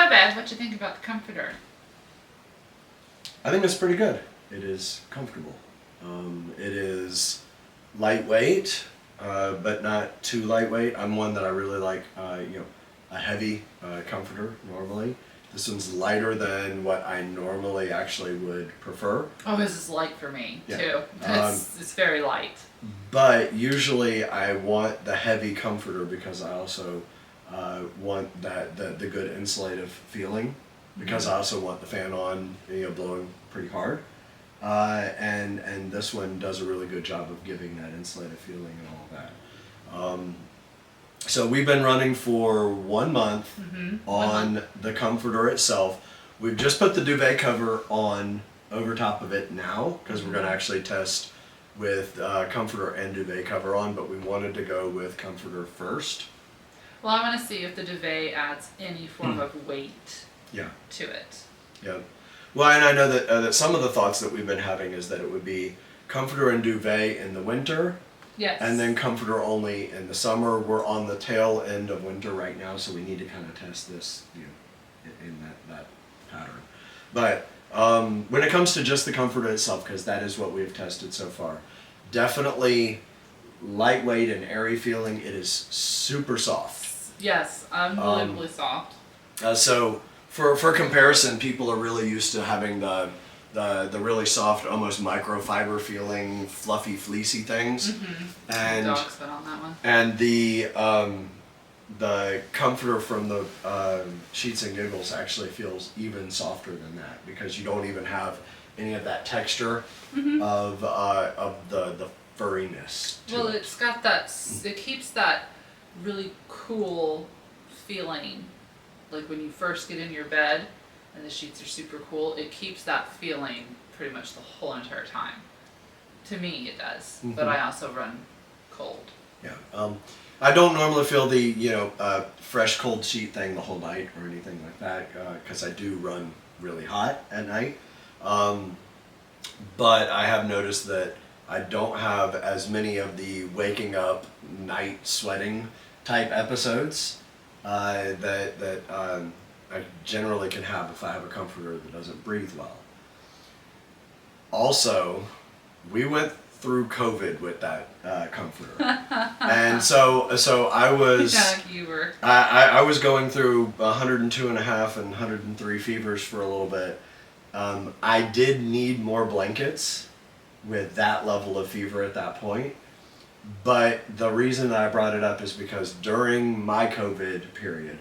my bed. What you think about the comforter? I think it's pretty good. It is comfortable. It is lightweight, but not too lightweight. I'm one that I really like, a heavy comforter normally. This one's lighter than what I normally actually would prefer. Oh, this is light for me too. Yeah. It's very light. But usually I want the heavy comforter because I also want the good insulative feeling, because I also want the fan on, blowing pretty hard. And this one does a really good job of giving that insulative feeling and all of that. So we've been running for 1 month on the comforter itself. We've just put the duvet cover on over top of it now, because we're going to actually test with comforter and duvet cover on, but we wanted to go with comforter first. Well, I want to see if the duvet adds any form of weight to it. Yeah. Well, and I know that some of the thoughts that we've been having is that it would be comforter and duvet in the winter. Yes. And then comforter only in the summer. We're on the tail end of winter right now, so we need to kind of test this, in that pattern. But when it comes to just the comforter itself, because that is what we've tested so far, definitely lightweight and airy feeling. It is super soft. Yes, unbelievably soft. So for comparison, people are really used to having the really soft, almost microfiber feeling, fluffy, fleecy things. And Dog's been on that one. And the comforter from the Sheets and Giggles actually feels even softer than that, because you don't even have any of that texture of the furriness to Well, it. it's got that. It keeps that really cool feeling, like when you first get in your bed and the sheets are super cool. It keeps that feeling pretty much the whole entire time. To me, it does. But I also run cold. Yeah. I don't normally feel the fresh cold sheet thing the whole night or anything like that, because I do run really hot at night. But I have noticed that I don't have as many of the waking up, night sweating type episodes that I generally can have if I have a comforter that doesn't breathe well. Also, we went through COVID with that comforter, and so I was You were. I was going through 102 and a half and 103 fevers for a little bit. I did need more blankets with that level of fever at that point. But the reason that I brought it up is because during my COVID period,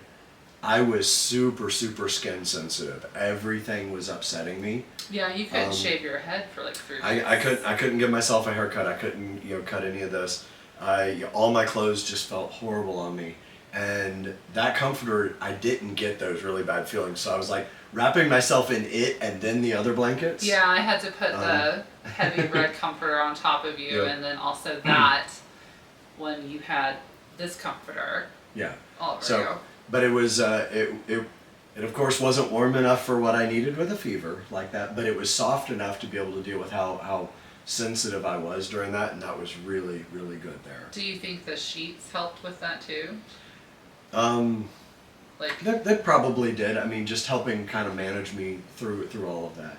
I was super, super skin sensitive. Everything was upsetting me. Yeah, you couldn't shave your head for like 3 weeks. I couldn't give myself a haircut. I couldn't cut any of this. All my clothes just felt horrible on me. And that comforter, I didn't get those really bad feelings. So I was like wrapping myself in it and then the other blankets. Yeah, I had to put the heavy red comforter on top of you, and then also that when you had this comforter all over you. But it was it of course wasn't warm enough for what I needed with a fever like that, but it was soft enough to be able to deal with how sensitive I was during that, and that was really, really good there. Do you think the sheets helped with that too? That probably did. I mean, just helping kind of manage me through all of that.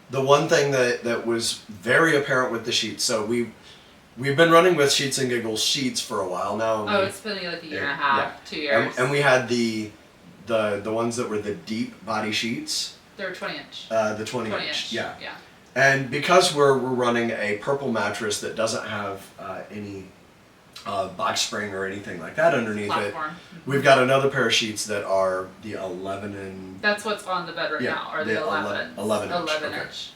The one thing that was very apparent with the sheets, so we've been running with Sheets and Giggles sheets for a while now. It's been like a year and a half, 2 years. And we had the ones that were the deep body sheets. They're 20-inch. The 20-inch, Yeah. And because we're running a purple mattress that doesn't have any box spring or anything like that underneath Platform. we've got another pair of sheets that are the 11 and... That's what's on the bed right now, or the 11. 11 inch. 11 okay. inch.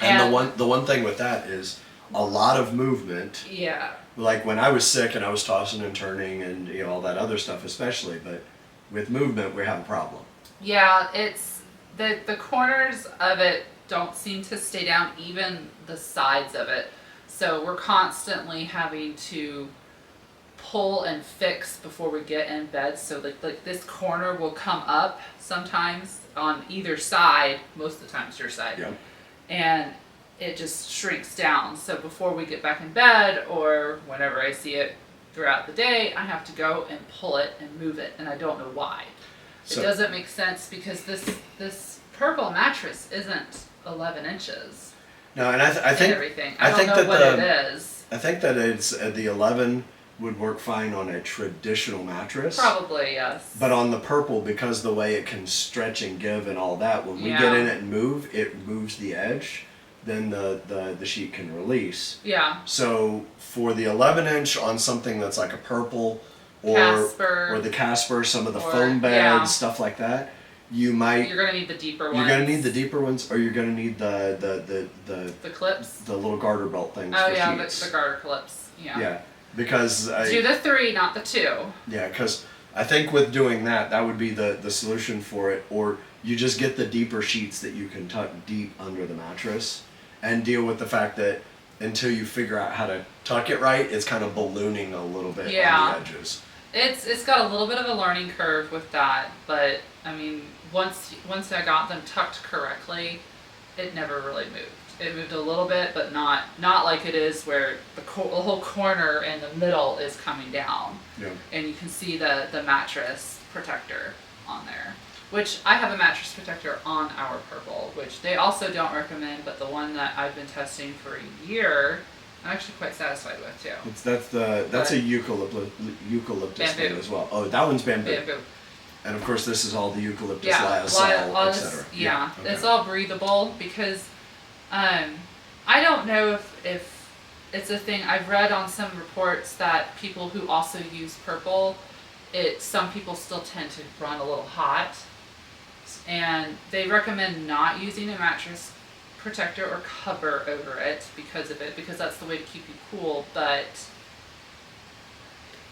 And the one thing with that is a lot of movement. Yeah. Like when I was sick and I was tossing and turning and all that other stuff especially, but with movement we have a problem. Yeah, it's the corners of it don't seem to stay down, even the sides of it. So we're constantly having to pull and fix before we get in bed. So like this corner will come up sometimes on either side, most of the time it's your side. Yep. And it just shrinks down. So before we get back in bed, or whenever I see it throughout the day, I have to go and pull it and move it, and I don't know why. So- it doesn't make sense because this purple mattress isn't 11 inches No, and I and think everything. I I don't think know that what the it is. I think that it's the 11 would work fine on a traditional mattress. Probably yes. But on the purple, because the way it can stretch and give and all that, when we get Yeah. in it and move, it moves the edge. Then the sheet can release. Yeah. So for the 11-inch on something that's like a purple Casper. or the Casper, some of the Or- foam beds, yeah. stuff like that, you might You're gonna need the deeper ones. you're gonna need the deeper ones, or you're gonna need the The clips. the little garter belt things Oh for yeah, sheets. the garter clips. Yeah. Yeah, because Do the 3, not the 2. yeah, because I think with doing that, that would be the solution for it. Or you just get the deeper sheets that you can tuck deep under the mattress, and deal with the fact that until you figure out how to tuck it right, it's kind of ballooning a little bit Yeah. on the edges. It's got a little bit of a learning curve with that, but I mean, once I got them tucked correctly, it never really moved. It moved a little bit, but not like it is where the whole corner and the middle is coming down, Yeah. and you can see the mattress protector on there. Which I have a mattress protector on our purple, which they also don't recommend, but the one that I've been testing for a year, I'm actually quite satisfied with too. That's a eucalyptus thing Bamboo. as well. Oh, that one's bamboo. Bamboo. And of course, this is all the eucalyptus, Yeah, lyocell, etc. yeah, okay. it's all breathable because I don't know if it's a thing. I've read on some reports that people who also use purple, some people still tend to run a little hot, and they recommend not using a mattress protector or cover over it because of it, because that's the way to keep you cool. But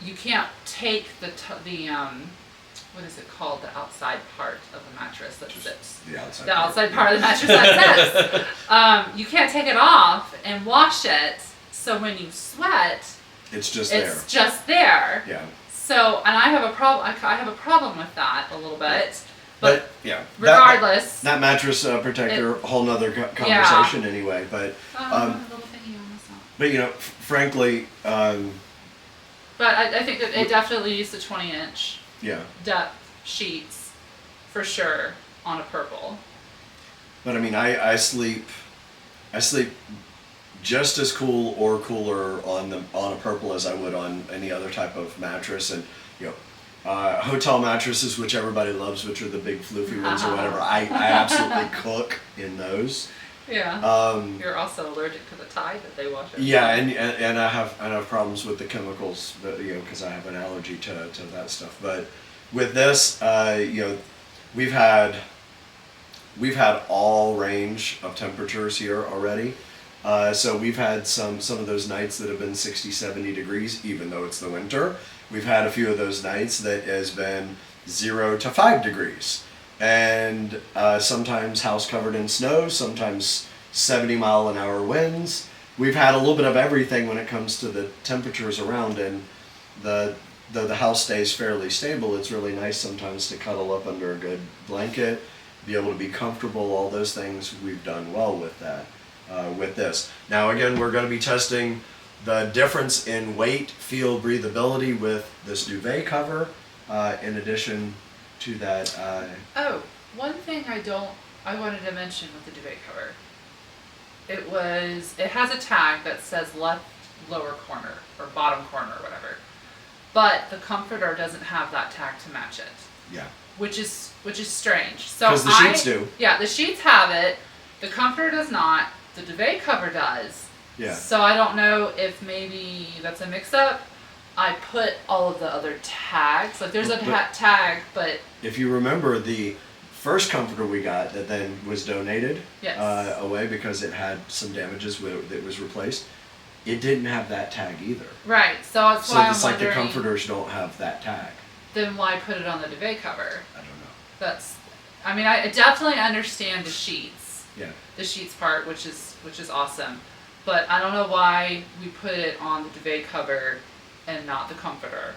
you can't take the what is it called, the outside part of the mattress that sits. The outside. The part. outside part of the mattress that sits. You can't take it off and wash it, so when you sweat, It's just there. it's just there. Yeah. So, and I have a problem. I have a problem with that a little bit. But yeah. regardless, That mattress protector, whole nother conversation anyway. But little thingy on this one. but frankly, But I think that it definitely needs the 20-inch yeah. depth sheets for sure on a purple. But I mean, I sleep just as cool or cooler on a purple as I would on any other type of mattress, and hotel mattresses, which everybody loves, which are the big floofy ones or whatever. I absolutely cook in those. Yeah. You're also allergic to the Tide that they wash over. Yeah, and I have problems with the chemicals, because I have an allergy to that stuff. But with this, we've had all range of temperatures here already. So we've had some of those nights that have been 60, 70 degrees, even though it's the winter. We've had a few of those nights that has been 0 to 5 degrees. And sometimes house covered in snow, sometimes 70-mile-an-hour winds. We've had a little bit of everything when it comes to the temperatures around, and though the house stays fairly stable, it's really nice sometimes to cuddle up under a good blanket, be able to be comfortable, all those things. We've done well with that. With this. Now again, we're going to be testing the difference in weight, feel, breathability with this duvet cover, in addition to that. Oh, one thing I wanted to mention with the duvet cover. It has a tag that says left lower corner or bottom corner or whatever, but the comforter doesn't have that tag to match it, Yeah. which is strange. So 'Cause the sheets do. Yeah, the sheets have it. The comforter does not. The duvet cover does. Yeah. So I don't know if maybe that's a mix-up. I put all of the other tags. Like there's a tag, but If you remember the first comforter we got that then was donated Yes. away because it had some damages that was replaced, it didn't have that tag either. right. So that's So why it's I'm like the wondering. comforters don't have that tag. Then why put it on the duvet cover? I don't know. I mean, I definitely understand the sheets. Yeah. The sheets part, which is awesome, but I don't know why we put it on the duvet cover and not the comforter.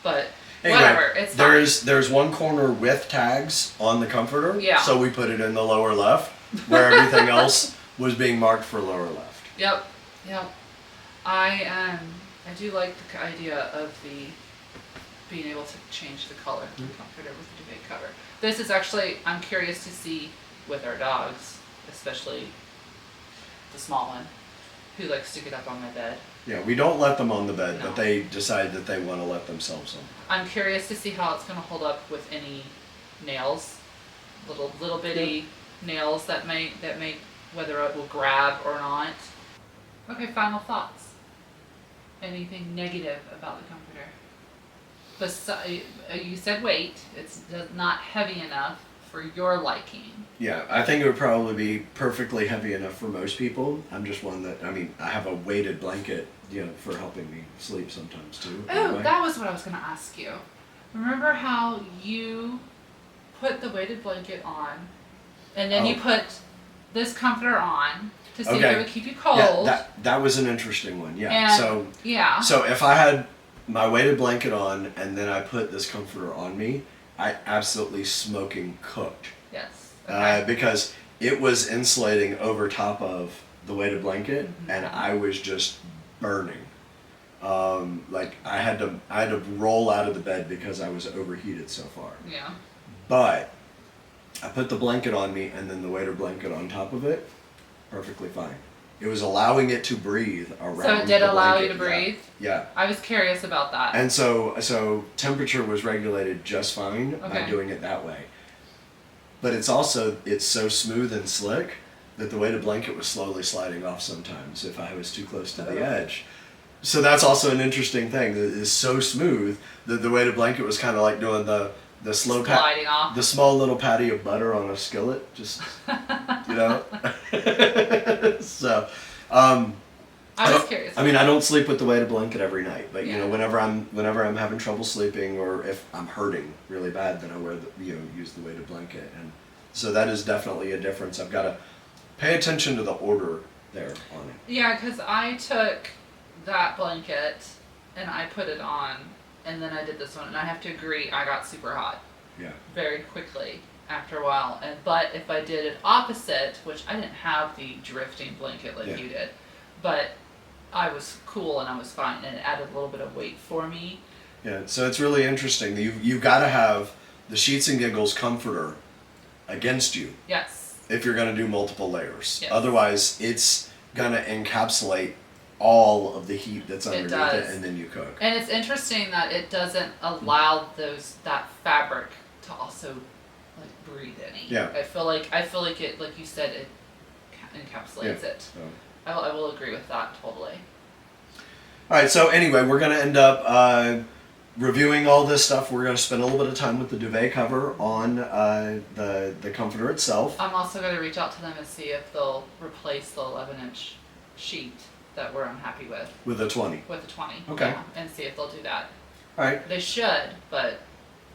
But Anyway, whatever, it's fine. there's one corner with tags on the comforter. Yeah. So we put it in the lower left, where everything else was being marked for lower left. Yep. I do like the idea of the being able to change the color of the comforter with the duvet cover. This is actually, I'm curious to see with our dogs, especially the small one, who likes to get up on my bed. Yeah, we don't let them on the bed, No. but they decide that they want to let themselves on. I'm curious to see how it's going to hold up with any nails, little bitty nails that may whether it will grab or not. Okay, final thoughts. Anything negative about the comforter? You said weight. It's not heavy enough for your liking. Yeah, I think it would probably be perfectly heavy enough for most people. I'm just one that, I have a weighted blanket, for helping me sleep sometimes too. Oh, anyway. that was what I was going to ask you. Remember how you put the weighted blanket on, and then you Oh. put this comforter on to see if Okay. it would keep you cold? Yeah, that was an interesting one. Yeah. And, yeah. So if I had my weighted blanket on and then I put this comforter on me, I absolutely smoking cooked. Yes. Okay. Because it was insulating over top of the weighted blanket, Mhm. and I was just burning. Like I had to roll out of the bed because I was overheated so far. Yeah. But I put the blanket on me and then the weighted blanket on top of it, perfectly fine. It was allowing it to breathe around. So it did the allow blanket. you to breathe? Yeah. I was curious about that. And so temperature was regulated just fine by Okay. doing it that way. But it's so smooth and slick that the weighted blanket was slowly sliding off sometimes if I was too close to the edge. So that's also an interesting thing. It is so smooth that the weighted blanket was kind of like doing the slow Sliding off. the small little patty of butter on a skillet, just So, I was curious. I don't sleep with the weighted blanket every night, but Yeah. whenever I'm having trouble sleeping or if I'm hurting really bad, then I wear use the weighted blanket, and so that is definitely a difference. I've got to pay attention to the order there on it. Yeah, because I took that blanket and I put it on, and then I did this one, and I have to agree, I got super hot Yeah. very quickly after a while. But if I did it opposite, which I didn't have the drifting blanket like Yeah. you did, but I was cool and I was fine, and it added a little bit of weight for me. Yeah. So it's really interesting. You've got to have the Sheets and Giggles comforter against you Yes. if you're going to do multiple layers. Yes. Otherwise, it's going to encapsulate all of the heat that's underneath it, does. and then you cook. And it's interesting that it doesn't allow that fabric to also like breathe any. Yeah. I feel like it, like you said, it encapsulates it. So. I will agree with that totally. All right, so anyway, we're going to end up reviewing all this stuff. We're going to spend a little bit of time with the duvet cover on the comforter itself. I'm also going to reach out to them and see if they'll replace the 11-inch sheet that we're unhappy With a 20. with the 20. Okay. Yeah, and see if they'll do that. All right, They should, but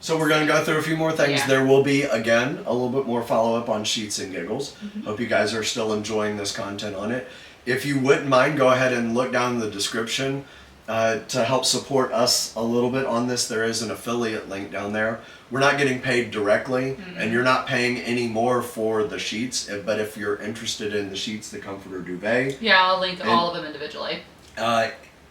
so we're going to go through a few more things. Yeah. There will be, again, a little bit more follow-up on Sheets and Giggles. Mm-hmm. Hope you guys are still enjoying this content on it. If you wouldn't mind, go ahead and look down in the description to help support us a little bit on this. There is an affiliate link down there. We're not getting paid directly, and you're not paying any more for the sheets, but if you're interested in the sheets, the comforter duvet, yeah, I'll link all of them individually.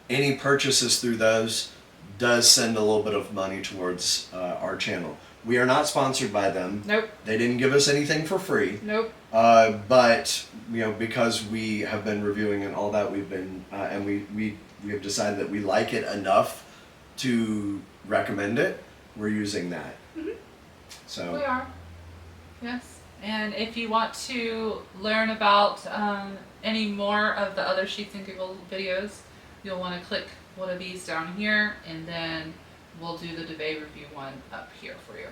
any purchases through those does send a little bit of money towards our channel. We are not sponsored by them. Nope. They didn't give us anything for free. Nope. But because we have been reviewing and all that, we've been and we have decided that we like it enough to recommend it. We're using that. Mm-hmm. So We are. Yes. And if you want to learn about any more of the other Sheets and Giggles videos, you'll want to click one of these down here, and then we'll do the duvet review one up here for you.